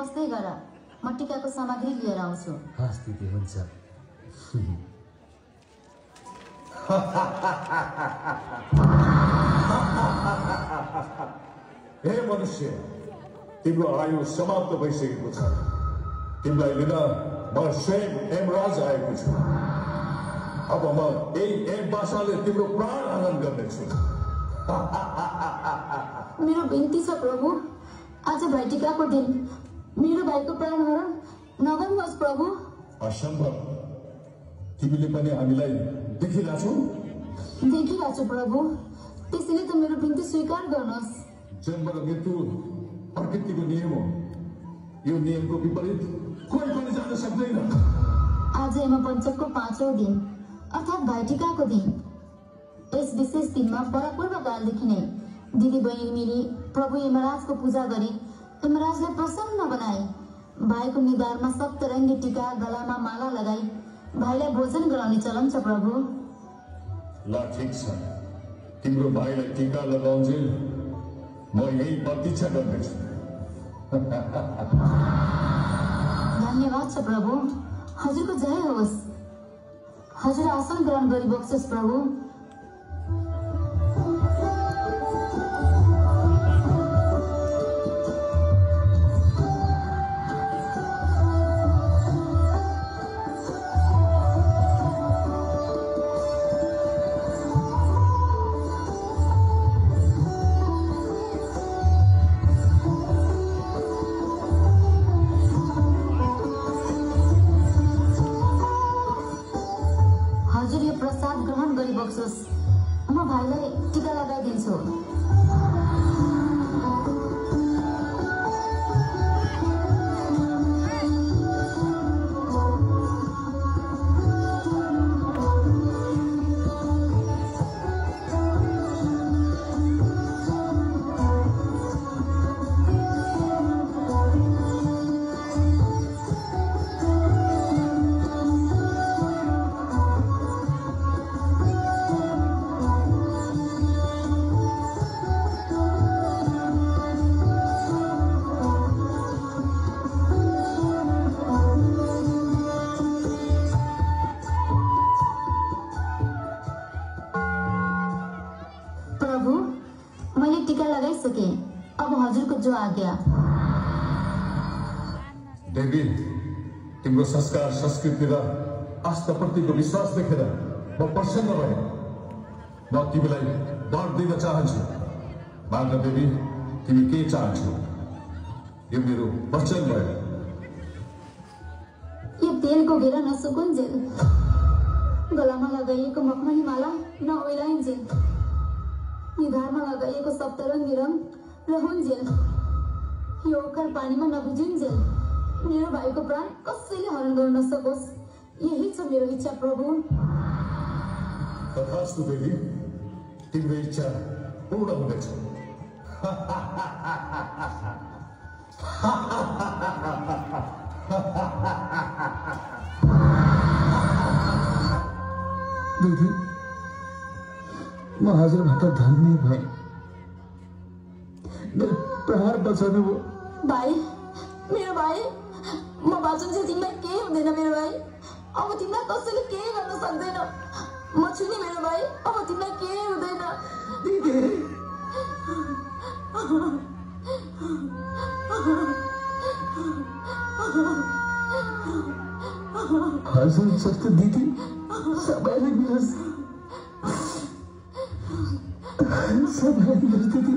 बस्दै गर, म टिकाको सामग्री लिएर आउँछु। हस् दिदी, हुन्छ। हे मनुष्य, तिम्रो आयु समाप्त भइसकेको छ। तिमीलाई लिन म स्वयं यमराज आएको छु। अब म यही यमवासाले तिम्रो प्राण हनन गर्नेछु। मेरो बिन्ती छ प्रभु, आज भाइटिकाको दिन मेरो भाइको प्राण हरण नगर्नुहोस् प्रभु। असम्भव। तिमीले पनि हामीलाई देखिरहेछौ? देखिरहेछु प्रभु, त्यसैले त मेरो बिन्ती स्वीकार गर्नुहोस्। जन्म र मृत्यु प्रकृतिको नियम हो। यो नियमको विपरीत कोही पनि जान सक्दैन। आज यमपञ्चकको 5औं दिन अर्थात् भाइटिकाको दिन। यस विशेष दिनमा परपूर्व कालदेखि नै दिदी बहिनी मिली प्रभु यमराजको पूजा गरी यमराजलाई प्रसन्न बनाए। भाइको निधारमा सप्तरङ्गी टीका, गलामा माला लगाई भाइलाई भोजन गराउने चलन छ प्रभु। ल ठिक छ, तिम्रो भाइलाई टीका लगाउँछिन्, म यही प्रतीक्षा गर्नेछु। धन्यवाद छ प्रभु, हजुरको जय होस्। हजुर आसन ग्रहण गरी बक्सोस् प्रभु। म भाइलाई टीका लगाइदिन्छु। अब हजुरको जो आज्ञा। देवी, तिम्रो संस्कार, संस्कृति र आस्थाप्रतिको विश्वास देखेर म प्रसन्न भएँ। म तिमीलाई वर दिन चाहन्छु। माग्न देवी, तिमी के चाहन्छौ? यो मेरो वचन भयो। यो तेलको घेरा नसुकुन्जेल, गलामा लगाइएको मखमली माला नओइलाइन्जेल, निधारमा लगाइएको सप्तरङ्गी रङ रहन्जेल, यो ओखर पानीमा नभिजुन्जेल, मेरो भाइको प्राण कसैले हरण गर्न नसकोस्, यही छ मेरो इच्छा प्रभु। तथास्तु देवी, तिम्रो इच्छा पूर्ण हुनेछ। दिदी, म हजुरबाट धन्य भएँ। मेरो प्राण बचाउनु भयो। भाइ, मेरो भाइ, म बाँचुन्जेल तिमीलाई केही हुँदैन मेरो भाइ। अब तिमीलाई कसैले केही गर्न सक्दैन। म छु नि मेरो भाइ, अब तिमीलाई केही हुँदैन। दिदी, हजुर जस्तो दिदी सबैलाई मिलोस्, सबैलाई मिलोस् दिदी।